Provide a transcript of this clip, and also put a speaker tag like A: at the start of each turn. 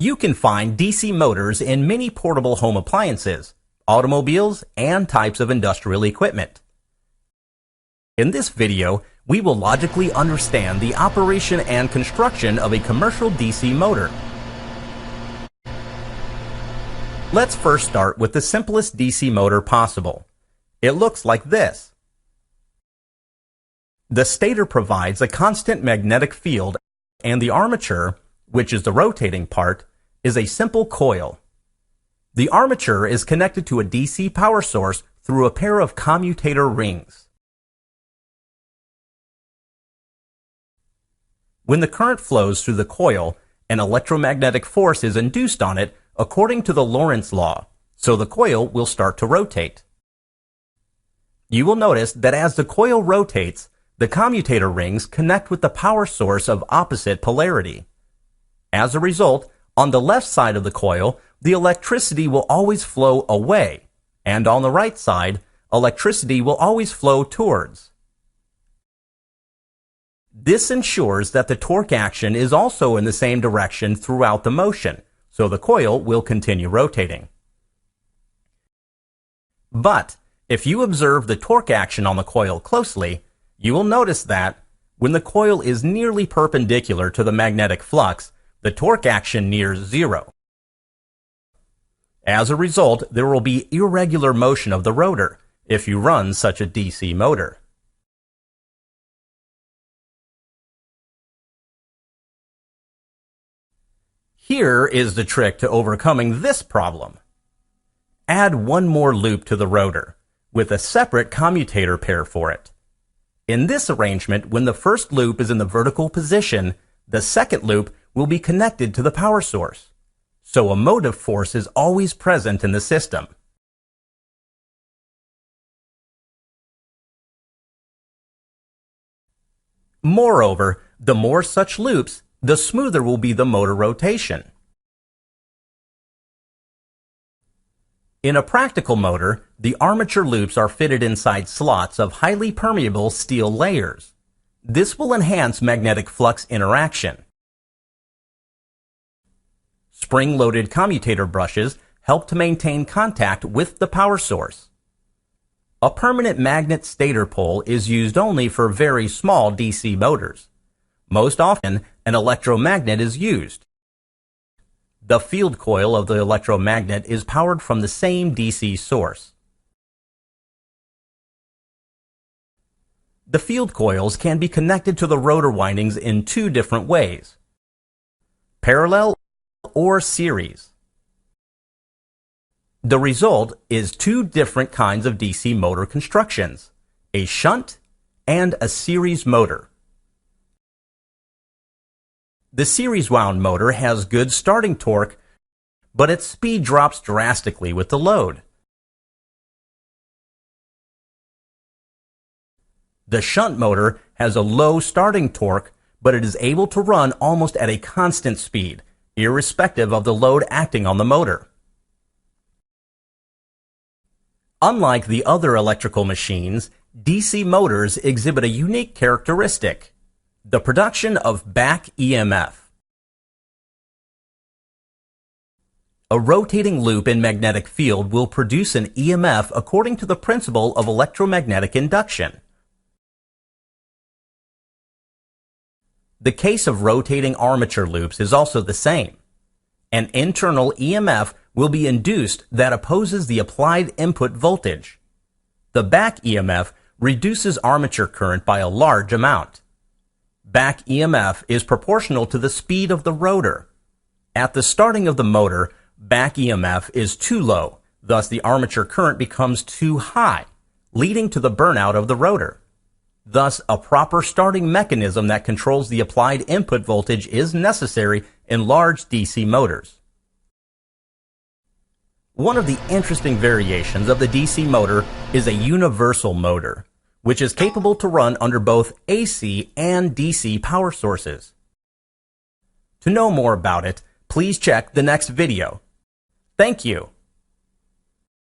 A: You can find DC motors in many portable home appliances, automobiles, and types of industrial equipment. In this video, we will logically understand the operation and construction of a commercial DC motor. Let's first start with the simplest DC motor possible. It looks like this. The stator provides a constant magnetic field, and the armature, which is the rotating part, is a simple coil. The armature is connected to a DC power source through a pair of commutator rings. When the current flows through the coil, an electromagnetic force is induced on it according to the Lorentz law, so the coil will start to rotate. You will notice that as the coil rotates, the commutator rings connect with the power source of opposite polarity. As a result, on the left side of the coil, the electricity will always flow away, and on the right side, electricity will always flow towards. This ensures that the torque action is also in the same direction throughout the motion, so the coil will continue rotating. But if you observe the torque action on the coil closely, you will notice that when the coil is nearly perpendicular to the magnetic flux, the torque action nears zero. As a result, there will be irregular motion of the rotor if you run such a DC motor. Here is the trick to overcoming this problem. Add one more loop to the rotor, with a separate commutator pair for it. In this arrangement, when the first loop is in the vertical position, the second loop will be connected to the power source, so a motive force is always present in the system. Moreover, the more such loops, the smoother will be the motor rotation. In a practical motor, the armature loops are fitted inside slots of highly permeable steel layers. This will enhance magnetic flux interaction. Spring-loaded commutator brushes help to maintain contact with the power source. A permanent magnet stator pole is used only for very small DC motors. Most often, an electromagnet is used. The field coil of the electromagnet is powered from the same DC source. The field coils can be connected to the rotor windings in two different ways: parallel or series. The result is two different kinds of DC motor constructions: a shunt and a series motor. The series wound motor has good starting torque, but its speed drops drastically with the load. The shunt motor has a low starting torque, but it is able to run almost at a constant speed, irrespective of the load acting on the motor. Unlike the other electrical machines, DC motors exhibit a unique characteristic: the production of back EMF. A rotating loop in magnetic field will produce an EMF according to the principle of electromagnetic induction. The case of rotating armature loops is also the same. An internal EMF will be induced that opposes the applied input voltage. The back EMF reduces armature current by a large amount. Back EMF is proportional to the speed of the rotor. At the starting of the motor, back EMF is too low, thus the armature current becomes too high, leading to the burnout of the rotor. Thus, a proper starting mechanism that controls the applied input voltage is necessary in large DC motors. One of the interesting variations of the DC motor is a universal motor, which is capable to run under both AC and DC power sources. To know more about it, please check the next video. Thank you.